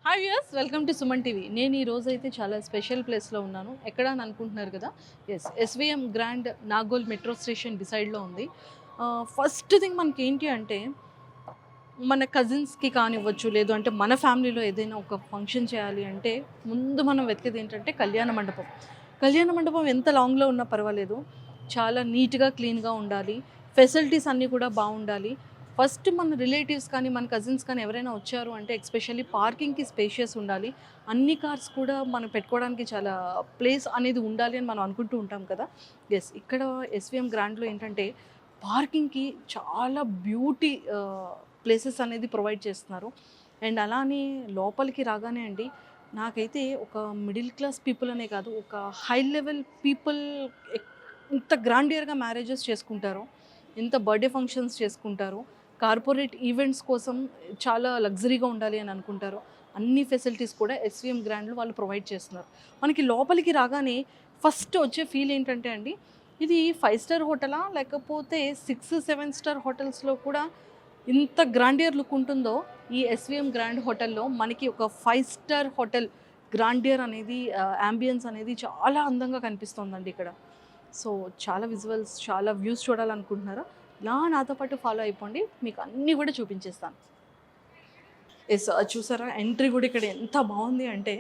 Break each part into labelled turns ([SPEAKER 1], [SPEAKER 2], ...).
[SPEAKER 1] Hi viewers, welcome to Suman TV. నేను ఈ రోజు అయితే చాలా స్పెషల్ ప్లేస్లో ఉన్నాను. ఎక్కడ అని అనుకుంటున్నారు కదా? SVM grand Nagole metro station డిసైడ్లో ఉంది. ఫస్ట్ థింగ్ మనకి ఏంటి అంటే మన కజిన్స్కి కానివ్వచ్చు, లేదు అంటే మన ఫ్యామిలీలో ఏదైనా ఒక ఫంక్షన్ చేయాలి అంటే ముందు మనం వెతికేది ఏంటంటే కళ్యాణ మండపం. కళ్యాణ మండపం ఎంత లాంగ్లో ఉన్నా పర్వాలేదు, చాలా నీట్గా క్లీన్గా ఉండాలి, ఫెసిలిటీస్ అన్నీ కూడా బాగుండాలి. ఫస్ట్ మన రిలేటివ్స్ కానీ మన కజిన్స్ కానీ ఎవరైనా వచ్చారు అంటే ఎస్పెషల్లీ పార్కింగ్కి స్పేషియస్ ఉండాలి. అన్ని కార్స్ కూడా మనం పెట్టుకోవడానికి చాలా ప్లేస్ అనేది ఉండాలి అని మనం అనుకుంటూ ఉంటాం కదా. ఇక్కడ ఎస్విఎం గ్రాండ్లో ఏంటంటే పార్కింగ్కి చాలా బ్యూటీ ప్లేసెస్ అనేది ప్రొవైడ్ చేస్తున్నారు. అండ్ అలానే లోపలికి రాగానే అండి, నాకైతే ఒక మిడిల్ క్లాస్ పీపుల్ అనే కాదు, ఒక హై లెవెల్ పీపుల్ ఇంత గ్రాండియర్గా మ్యారేజెస్ చేసుకుంటారో, ఇంత బర్త్డే ఫంక్షన్స్ చేసుకుంటారో, కార్పొరేట్ ఈవెంట్స్ కోసం చాలా లగ్జరీగా ఉండాలి అని అనుకుంటారో, అన్ని ఫెసిలిటీస్ కూడా ఎస్విఎం గ్రాండ్లో వాళ్ళు ప్రొవైడ్ చేస్తున్నారు. మనకి లోపలికి రాగానే ఫస్ట్ వచ్చే ఫీల్ ఏంటంటే అండి, ఇది 5 స్టార్ హోటలా, లేకపోతే 6-7 స్టార్ హోటల్స్లో కూడా ఇంత గ్రాండియర్ లుక్ ఉంటుందో ఈ ఎస్విఎం గ్రాండ్ హోటల్లో మనకి ఒక 5 స్టార్ హోటల్ గ్రాండియర్ అనేది, యాంబియన్స్ అనేది చాలా అందంగా కనిపిస్తుందండి ఇక్కడ. సో చాలా విజువల్స్, చాలా వ్యూస్ చూడాలనుకుంటున్నారా? నాతో పాటు ఫాలో అయిపోండి, మీకు అన్నీ కూడా చూపించేస్తాను. చూసారా, ఎంట్రీ కూడా ఇక్కడ ఎంత బాగుంది అంటే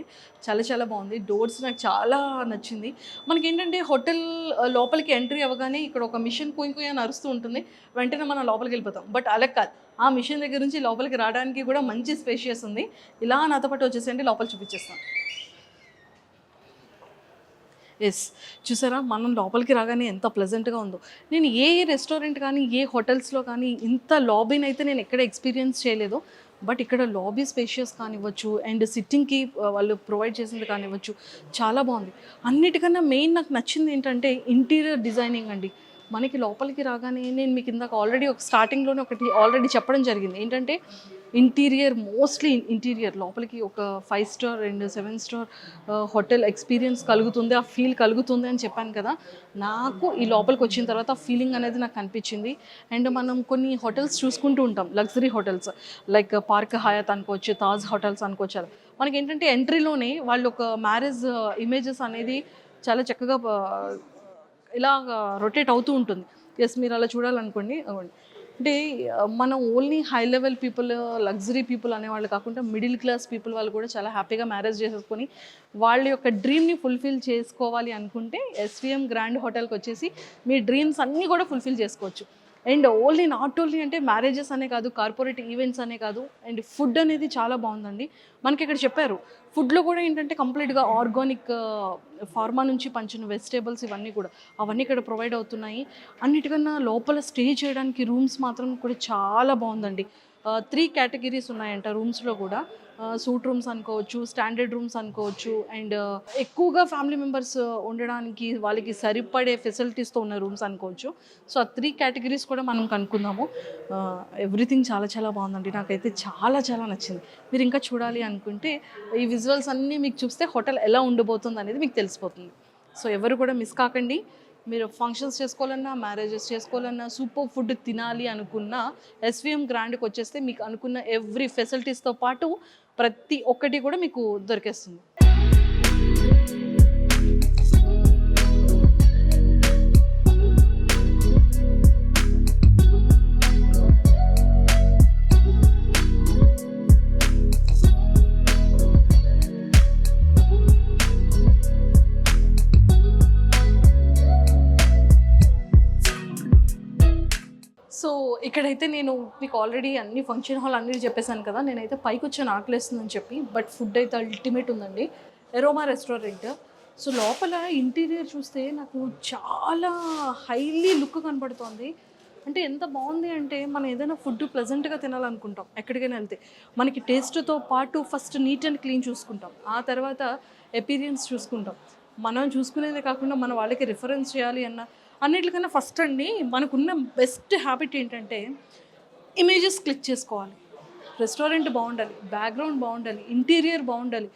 [SPEAKER 1] చాలా చాలా బాగుంది. డోర్స్ నాకు చాలా నచ్చింది. మనకేంటంటే హోటల్ లోపలికి ఎంట్రీ అవ్వగానే ఇక్కడ ఒక మిషన్ కుయ్ కుయ్ అని అరుస్తూ ఉంటుంది, వెంటనే మనం లోపలికి వెళ్ళిపోతాం. బట్ అలా కాదు, ఆ మిషన్ దగ్గర నుంచి లోపలికి రావడానికి కూడా మంచి స్పేషియస్ ఉంది. ఇలా నాతో పాటు వచ్చేసేయండి, లోపల చూపించేస్తాను. చూసారా, మనం లోపలికి రాగానే ఎంత ప్లెజెంట్గా ఉందో. నేను ఏ రెస్టారెంట్ కానీ, ఏ హోటల్స్లో కానీ ఇంత లాబీని అయితే నేను ఎక్కడ ఎక్స్పీరియన్స్ చేయలేదు. బట్ ఇక్కడ లాబీ స్పేషియస్ కానివ్వచ్చు, అండ్ సిట్టింగ్కి వాళ్ళు ప్రొవైడ్ చేసింది కానివ్వచ్చు, చాలా బాగుంది. అన్నిటికన్నా మెయిన్ నాకు నచ్చింది ఏంటంటే ఇంటీరియర్ డిజైనింగ్ అండి. మనకి లోపలికి రాగానే నేను మీకు ఇందాక ఆల్రెడీ ఒక స్టార్టింగ్లోనే ఒకటి ఆల్రెడీ చెప్పడం జరిగింది ఏంటంటే, మోస్ట్లీ ఇంటీరియర్ లోపలికి ఒక 5 star and 7 star hotel experience కలుగుతుంది, ఆ ఫీల్ కలుగుతుంది అని చెప్పాను కదా. నాకు ఈ లోపలికి వచ్చిన తర్వాత ఫీలింగ్ అనేది నాకు అనిపించింది. అండ్ మనం కొన్ని హోటల్స్ చూసుకుంటూ ఉంటాం, luxury hotels like park Hayat అనుకోవచ్చు, తాజ్ హోటల్స్ అనుకోవచ్చు. అలా మనకి ఏంటంటే ఎంట్రీలోనే వాళ్ళు ఒక మ్యారేజ్ ఇమేజెస్ అనేది చాలా చక్కగా ఇలా రొటేట్ అవుతూ ఉంటుంది. మీరు అలా చూడాలనుకోండి. అంటే మనం only high level people, luxury people అనేవాళ్ళు కాకుండా మిడిల్ క్లాస్ పీపుల్ వాళ్ళు కూడా చాలా హ్యాపీగా మ్యారేజ్ చేసేసుకొని వాళ్ళ యొక్క డ్రీమ్ని ఫుల్ఫిల్ చేసుకోవాలి అనుకుంటే ఎస్విఎం గ్రాండ్ హోటల్కి వచ్చేసి మీ డ్రీమ్స్ అన్నీ కూడా ఫుల్ఫిల్ చేసుకోవచ్చు. అండ్ నాట్ ఓన్లీ అంటే మ్యారేజెస్ అనే కాదు, కార్పొరేట్ ఈవెంట్స్ అనే కాదు, అండ్ ఫుడ్ అనేది చాలా బాగుందండి. మనకి ఇక్కడ చెప్పారు ఫుడ్లో కూడా ఏంటంటే కంప్లీట్గా ఆర్గానిక్, ఫార్మా నుంచి పంచిన వెజిటేబుల్స్ అవన్నీ ఇక్కడ ప్రొవైడ్ అవుతున్నాయి. అన్నిటికన్నా లోపల స్టే చేయడానికి రూమ్స్ మాత్రం కూడా చాలా బాగుందండి. 3 కేటగిరీస్ ఉన్నాయంట రూమ్స్లో కూడా. సూట్ రూమ్స్ అనుకోవచ్చు, స్టాండర్డ్ రూమ్స్ అనుకోవచ్చు, అండ్ ఎక్కువగా ఫ్యామిలీ మెంబర్స్ ఉండడానికి వాళ్ళకి సరిపడే ఫెసిలిటీస్తో ఉన్న రూమ్స్ అనుకోవచ్చు. సో ఆ 3 కేటగిరీస్ కూడా మనం కనుక్కుందాము. ఎవ్రీథింగ్ చాలా చాలా బాగుందండి, నాకైతే చాలా చాలా నచ్చింది. మీరు ఇంకా చూడాలి అనుకుంటే ఈ విజువల్స్ అన్నీ మీకు చూస్తే హోటల్ ఎలా ఉండబోతుంది అనేది మీకు తెలిసిపోతుంది. సో ఎవరు కూడా మిస్ కాకండి. మీరు ఫంక్షన్స్ చేసుకోవాలన్నా, మ్యారేజెస్ చేసుకోవాలన్నా, సూపర్ ఫుడ్ తినాలి అనుకున్నా ఎస్విఎం గ్రాండ్కి వచ్చేస్తే మీకు అనుకున్న ఎవ్రీ ఫెసిలిటీస్తో పాటు ప్రతి ఒక్కటి కూడా మీకు దొరికేస్తుంది. సో ఇక్కడైతే నేను మీకు ఆల్రెడీ అన్ని ఫంక్షన్ హాల్ అన్నీ చెప్పేశాను కదా. నేనైతే పైకి వచ్చాను ఆకలేస్తుందని చెప్పి, బట్ ఫుడ్ అయితే అల్టిమేట్ ఉందండి. Aroma restaurant. సో లోపల ఇంటీరియర్ చూస్తే నాకు చాలా హైలీ లుక్ కనబడుతోంది. అంటే ఎంత బాగుంది అంటే, మనం ఏదైనా ఫుడ్ ప్లెజెంట్గా తినాలనుకుంటాం ఎక్కడికైనా వెళ్తే, మనకి టేస్ట్తో పాటు ఫస్ట్ నీట్ అండ్ క్లీన్ చూసుకుంటాం, ఆ తర్వాత ఎపీరియన్స్ చూసుకుంటాం. మనం చూసుకునేదే కాకుండా మన వాళ్ళకి రిఫరెన్స్ చేయాలి అన్నిటికన్నా ఫస్ట్ అండి మనకున్న బెస్ట్ హ్యాబిట్ ఏంటంటే ఇమేజెస్ క్లిక్ చేసుకోవాలి. రెస్టారెంట్ బాగుండాలి, బ్యాక్గ్రౌండ్ బాగుండాలి, ఇంటీరియర్ బాగుండాలి,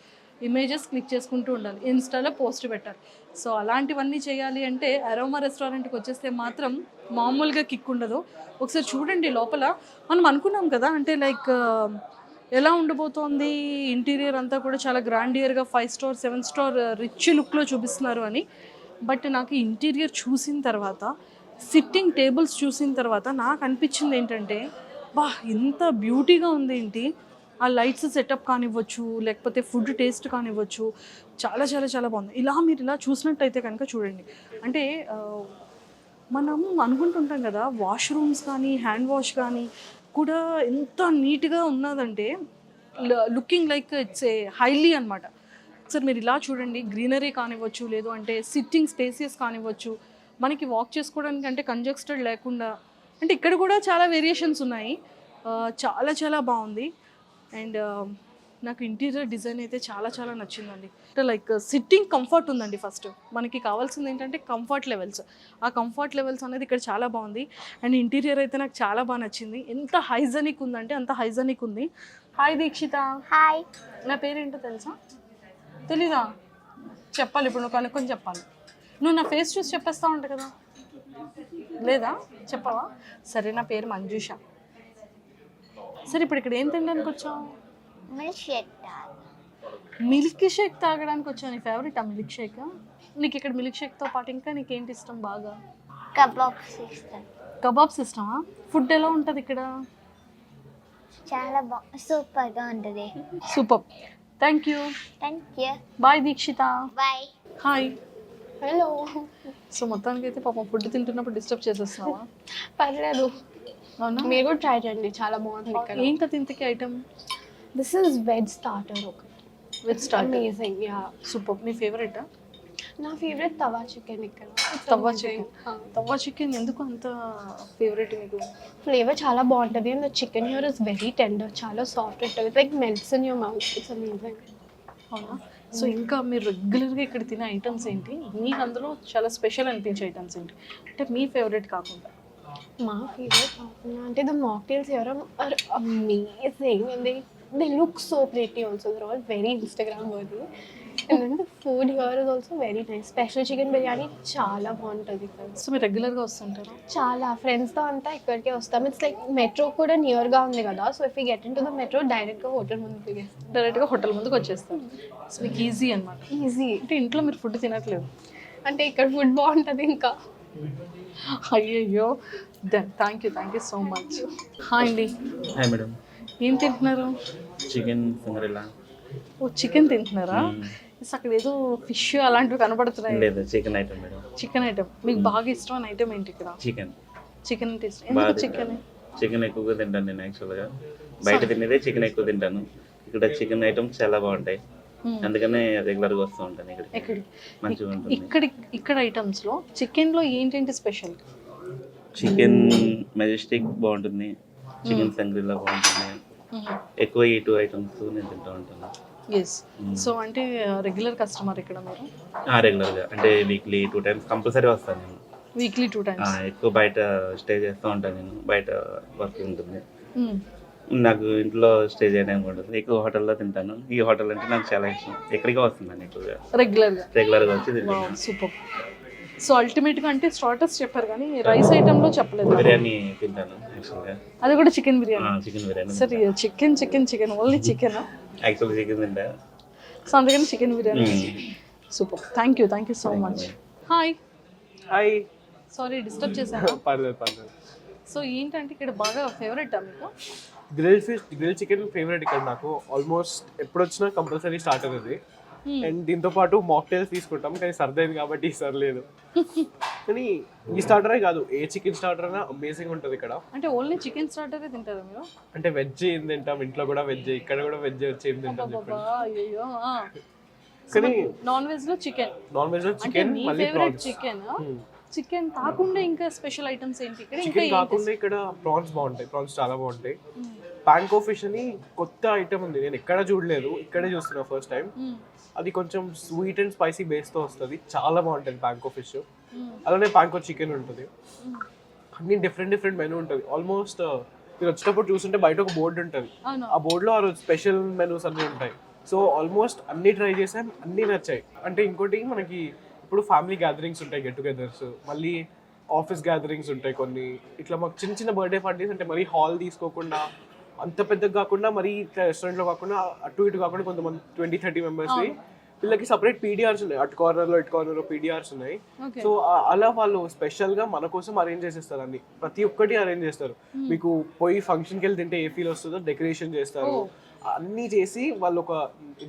[SPEAKER 1] ఇమేజెస్ క్లిక్ చేసుకుంటూ ఉండాలి, ఇన్స్టాలో పోస్ట్ పెట్టాలి. సో అలాంటివన్నీ చేయాలి అంటే అరోమా రెస్టారెంట్కి వచ్చేస్తే మాత్రం మామూలుగా కిక్ ఉండదు. ఒకసారి చూడండి లోపల. మనం అనుకున్నాం కదా అంటే లైక్ ఎలా ఉండబోతోంది ఇంటీరియర్ అంతా కూడా చాలా గ్రాండియర్గా 5 స్టార్ 7 స్టార్ రిచ్ లుక్లో చూపిస్తున్నారు అని. బట్ నాకు ఇంటీరియర్ చూసిన తర్వాత సిట్టింగ్ టేబుల్స్ చూసిన తర్వాత నాకు అనిపించింది ఏంటంటే బా ఇంత బ్యూటీగా ఉంది ఏంటి, ఆ లైట్స్ సెటప్ కానివ్వచ్చు లేకపోతే ఫుడ్ టేస్ట్ కానివ్వచ్చు, చాలా చాలా చాలా బాగుంది. మీరు ఇలా చూసినట్టయితే కనుక చూడండి, అంటే మనం అనుకుంటుంటాం కదా వాష్రూమ్స్ కానీ హ్యాండ్ వాష్ కానీ కూడా ఎంత నీట్గా ఉన్నదంటే looking like it's a highly అనమాట. ఒకసారి మీరు ఇలా చూడండి, గ్రీనరీ కానివ్వచ్చు, లేదు అంటే సిట్టింగ్ స్పేసెస్ కానివ్వచ్చు, మనకి వాక్ చేసుకోవడానికి అంటే కంజెస్టెడ్ లేకుండా, అంటే ఇక్కడ కూడా చాలా వేరియేషన్స్ ఉన్నాయి. చాలా చాలా బాగుంది. అండ్ నాకు ఇంటీరియర్ డిజైన్ అయితే చాలా చాలా నచ్చిందండి. అంటే లైక్ సిట్టింగ్ కంఫర్ట్ ఉందండి. ఫస్ట్ మనకి కావాల్సింది ఏంటంటే కంఫర్ట్ లెవెల్స్. ఆ కంఫర్ట్ లెవెల్స్ అనేది ఇక్కడ చాలా బాగుంది. అండ్ ఇంటీరియర్ అయితే నాకు చాలా బాగా నచ్చింది. ఎంత హైజెనిక్ ఉందంటే అంత హైజెనిక్ ఉంది. హాయ్ దీక్షిత.
[SPEAKER 2] హాయ్.
[SPEAKER 1] నా పేరేంటో తెలుసా? తెలీదా? చెప్పాలి ఇప్పుడు, నువ్వు కనుక్కొని చెప్పాలి. నువ్వు నా ఫేస్ చూసి చెప్పేస్తా ఉంటా కదా, లేదా చెప్పవా? సరే, నా పేరు మంజుష. సరే, ఇప్పుడు ఇక్కడ ఏం తినడానికి వచ్చావు?
[SPEAKER 2] Milk shake.
[SPEAKER 1] మిల్క్ షేక్ తాగడానికి వచ్చావు. నీ ఫేవరెట్ ఆ మిల్క్ షేక్? నీకు ఇక్కడ మిల్క్ షేక్తో పాటు ఇంకా నీకేంటి ఇష్టం బాగా?
[SPEAKER 2] కబాబ్స్ ఇష్టం.
[SPEAKER 1] కబాబ్స్ ఇష్టమా? ఫుడ్ ఎలా ఉంటుంది ఇక్కడ?
[SPEAKER 2] చాలా సూపర్గా ఉంటుంది.
[SPEAKER 1] Super. Thank you. Bye Dikshita.
[SPEAKER 2] Bye.
[SPEAKER 1] Hi.
[SPEAKER 3] Hello.
[SPEAKER 1] So మొత్తానికి అయితే పాపం ఫుడ్ తింటున్నప్పుడు డిస్టర్బ్ చేసేస్తున్నావా?
[SPEAKER 3] పర్లేదు,
[SPEAKER 1] అవునా?
[SPEAKER 3] మీరు కూడా ట్రై చేయండి, చాలా బాగుంది ఇక్కడ.
[SPEAKER 1] ఏంటది ఇంతకీ item?
[SPEAKER 3] This is veg starter. ఒకటి
[SPEAKER 1] veg starter.
[SPEAKER 3] Amazing. Yeah,
[SPEAKER 1] super. మీ ఫేవరెటా?
[SPEAKER 3] నా ఫేవరెట్ తవా చికెన్ ఇక్కడ.
[SPEAKER 1] తవా చికెన్. తవా చికెన్ ఎందుకు అంత ఫేవరెట్ మీకు?
[SPEAKER 3] ఫ్లేవర్ చాలా బాగుంటుంది. And the chicken here is very tender, చాలా సాఫ్ట్ ఉంటుంది. Like melts in your mouth. It's amazing.
[SPEAKER 1] అవునా? సో ఇంకా మీరు రెగ్యులర్గా ఇక్కడ తినే ఐటమ్స్ ఏంటి? మీకు అందులో చాలా స్పెషల్ అనిపించే ఐటమ్స్ ఏంటి, అంటే మీ ఫేవరెట్ కాకుండా?
[SPEAKER 3] మా ఫేవరెట్ కాకుండా అంటే the mocktails here are amazing. And they look so pretty also. They are all very Instagram worthy. And then the food here is also very nice. Special chicken biryani చాలా బాగుంటుంది ఇక్కడ.
[SPEAKER 1] So మీరు రెగ్యులర్గా వస్తుంటారా?
[SPEAKER 3] చాలా ఫ్రెండ్స్తో అంతా ఇక్కడికే వస్తాం. ఇట్స్ లైక్ మెట్రో కూడా నియర్గా ఉంది కదా, so if you get in to the metro డైరెక్ట్గా హోటల్ ముందు దిగేస్తాం.
[SPEAKER 1] డైరెక్ట్గా హోటల్ ముందుకు వచ్చేస్తాం. సో మీకు ఈజీ అనమాట.
[SPEAKER 3] ఈజీ
[SPEAKER 1] అంటే ఇంట్లో మీరు ఫుడ్ తినట్లేదు
[SPEAKER 3] అంటే ఇక్కడ ఫుడ్ బాగుంటుంది ఇంకా.
[SPEAKER 1] అయ్యయ్యో. Thank you so much. Hi అండి.
[SPEAKER 4] Hi madam.
[SPEAKER 1] ఏం తింటున్నారు?
[SPEAKER 4] Chicken finger.
[SPEAKER 1] ఓ చికెన్ తింటున్నారా? అక్కడ ఏదో ఫిష్ అలాంటివి కనబడుతున్నాయి.
[SPEAKER 4] లేదు, chicken item madam.
[SPEAKER 1] Chicken item. మీకు బాగా ఇష్టమైన ఐటమ్ ఏంటి ఇక్కడ?
[SPEAKER 4] చికెన్.
[SPEAKER 1] చికెన్ అంటే ఇష్టం. ఎందుకు చికెన్?
[SPEAKER 4] చికెన్ ఎక్కువగా తింటాను నేను. యాక్చువల్గా బయట తినేదే చికెన్ ఎక్కువ తింటాను. ఇక్కడ చికెన్ ఐటమ్స్ చాలా బాగుంటాయి, అందుకనే రెగ్యులర్గా వస్తూ ఉంటాను ఇక్కడ. మంచిగా ఉంటుంది. ఇక్కడ ఐటమ్స్లో చికెన్లో ఏంటంటే స్పెషల్? చికెన్ మెజెస్టిక్ బాగుంటుంది, చికెన్ సంగ్రీలా బాగుంటుంది. ఎక్కువ ఈ 2 ఐటమ్స్ నేను తింటూ ఉంటాను.
[SPEAKER 1] ఎస్. సో అంటే రెగ్యులర్ కస్టమర్ ఇక్కడ మీరు?
[SPEAKER 4] రెగ్యులర్గా అంటే వీక్లీ 2 టైమ్స్ కంపల్సరీ వస్తాను నేను.
[SPEAKER 1] Weekly 2 times.
[SPEAKER 4] ఎక్కువ బయట స్టే చేస్తూ ఉంటాను నేను. బయట వర్క్ ఉంటుంది నాకు, ఇంట్లో స్టే చేయడానికి ఉంటుంది. ఎక్కువ హోటల్లో తింటాను. ఈ హోటల్ అంటే నాకు చాలా ఇష్టం. ఎక్కడికి వస్తుందండి ఎక్కువగా రెగ్యులర్గా వచ్చి తింటాను.
[SPEAKER 1] సూపర్. సో అల్టిమేట్గా అంటే స్టార్టర్స్ చెప్పారు కానీ రైస్ ఐటెంలో చెప్పలేదు.
[SPEAKER 4] బిర్యానీ తింటాను యాక్చువల్గా.
[SPEAKER 1] అది కూడా చికెన్ బిర్యానీ?
[SPEAKER 4] చికెన్ బిర్యానీ.
[SPEAKER 1] సరే, చికెన్ ఓన్లీ చికెన్?
[SPEAKER 4] యాక్చువల్గా చికెన్ తింటా,
[SPEAKER 1] సో అందుకని chicken biryani. Super. Thank you so much. Hi. Sorry disturb చేశాను.
[SPEAKER 5] పర్లేదు.
[SPEAKER 1] సో ఏంటంటే ఇక్కడ బాగా ఫేవరెటా మీకు?
[SPEAKER 5] గ్రిల్ చికెన్ ఫేవరెట్ ఇక్కడ నాకు. ఆల్మోస్ట్ ఎప్పుడు వచ్చినా కంపల్సరీ స్టార్టర్ అది. అండ్ దీంతో పాటు మాక్టైల్స్ తీసుకుంటాం, కానీ సర్దైంది కాబట్టి ఈసారి లేదు. కానీ ఈ స్టార్టరే కాదు, ఏ చికెన్ స్టార్టర్ అయినా అమేజింగ్ ఉంటుంది ఇక్కడ.
[SPEAKER 1] అంటే ఓన్లీ చికెన్ స్టార్టరే తింటారా మీరు?
[SPEAKER 5] అంటే వెజ్ ఏం తింటాం, ఇంట్లో కూడా వెజ్, ఇక్కడ కూడా వెజ్ వచ్చి ఏం తింటాం.
[SPEAKER 1] కానీ నాన్ వెజ్ లో చికెన్
[SPEAKER 5] మళ్ళీ
[SPEAKER 1] చికెన్. చికెన్ కాకుండా ఇంకా స్పెషల్ ఐటమ్స్ ఏంటి ఇక్కడ?
[SPEAKER 5] చికెన్ కాకుండా ఇక్కడ ప్రాన్స్ బాగుంటాయి. ప్రాన్స్ చాలా బాగుంటాయి. పాన్కో ఫిష్ అని కొత్త ఐటమ్ ఉంది, నేను ఎక్కడ చూడలేదు, ఇక్కడే చూస్తున్నా ఫస్ట్ టైం. అది కొంచెం స్వీట్ అండ్ స్పైసీ బేస్తో వస్తుంది, చాలా బాగుంటుంది పాన్కో ఫిష్. అలానే పాన్కో చికెన్ ఉంటుంది. అన్ని డిఫరెంట్ మెనూ ఉంటుంది. ఆల్మోస్ట్ మీరు వచ్చేటప్పుడు చూస్తుంటే బయట ఒక బోర్డు ఉంటుంది, ఆ బోర్డులో ఆ రోజు స్పెషల్ మెనూస్ అన్నీ ఉంటాయి. సో ఆల్మోస్ట్ అన్ని ట్రై చేసాం, అన్నీ నచ్చాయి. అంటే ఇంకోటి మనకి ఇప్పుడు ఫ్యామిలీ గ్యాదరింగ్స్ ఉంటాయి, గెట్ టుగెదర్స్, మళ్ళీ ఆఫీస్ గ్యాదరింగ్స్ ఉంటాయి కొన్ని. ఇట్లా మాకు చిన్న బర్త్డే పార్టీస్ అంటే మరీ హాల్ తీసుకోకుండా అంత పెద్దగా కాకుండా మరి ఇట్లా రెస్టారెంట్లో కాకుండా అటు ఇటు కాకుండా కొంతమంది 20-30 మెంబర్స్ని వీళ్ళకి సపరేట్ పీడిఆర్స్ ఉన్నాయి, అటు కార్నర్లో పీడిఆర్స్ ఉన్నాయి. సో అలా వాళ్ళు స్పెషల్గా మన కోసం అరేంజ్ చేసేస్తారు అన్ని, ప్రతి ఒక్కటి అరేంజ్ చేస్తారు. మీకు పోయి ఫంక్షన్కి వెళ్ళి తింటే ఏ ఫీల్ వస్తుందో డెకరేషన్ చేస్తారు, అన్నీ చేసి వాళ్ళు ఒక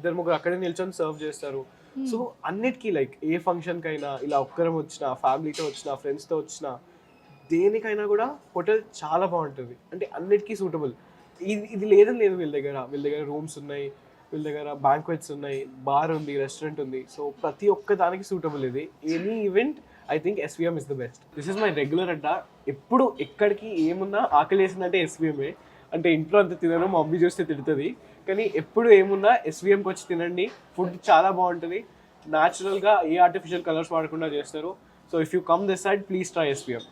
[SPEAKER 5] 2-3 అక్కడే నిల్చొని సర్వ్ చేస్తారు. సో అన్నిటికీ లైక్ ఏ ఫంక్షన్కైనా ఇలా ఒక్కరం వచ్చినా, ఫ్యామిలీతో వచ్చినా, ఫ్రెండ్స్తో వచ్చినా, దేనికైనా కూడా హోటల్ చాలా బాగుంటుంది. అంటే అన్నిటికీ సూటబుల్. ఇది లేదని లేదు, వీళ్ళ దగ్గర రూమ్స్ ఉన్నాయి, వీళ్ళ దగ్గర బ్యాంక్వెట్స్ ఉన్నాయి, బార్ ఉంది, రెస్టారెంట్ ఉంది. సో ప్రతి ఒక్క దానికి సూటబుల్ ఇది. Any event I think SVM is the best. This is my regular అడ్డా. ఎప్పుడు ఎక్కడికి ఏమున్నా ఆకలి వేసిందంటే SVMఏ. అంటే ఇంట్లో అంత తినను, మా మమ్మీ చూస్తే తిడుతుంది, కానీ ఎప్పుడు ఏమున్నా SVMకి వచ్చి తినండి. ఫుడ్ చాలా బాగుంటుంది, న్యాచురల్గా ఏ ఆర్టిఫిషియల్ కలర్స్ వాడకుండా చేస్తారు. So if you come this side please try SVM.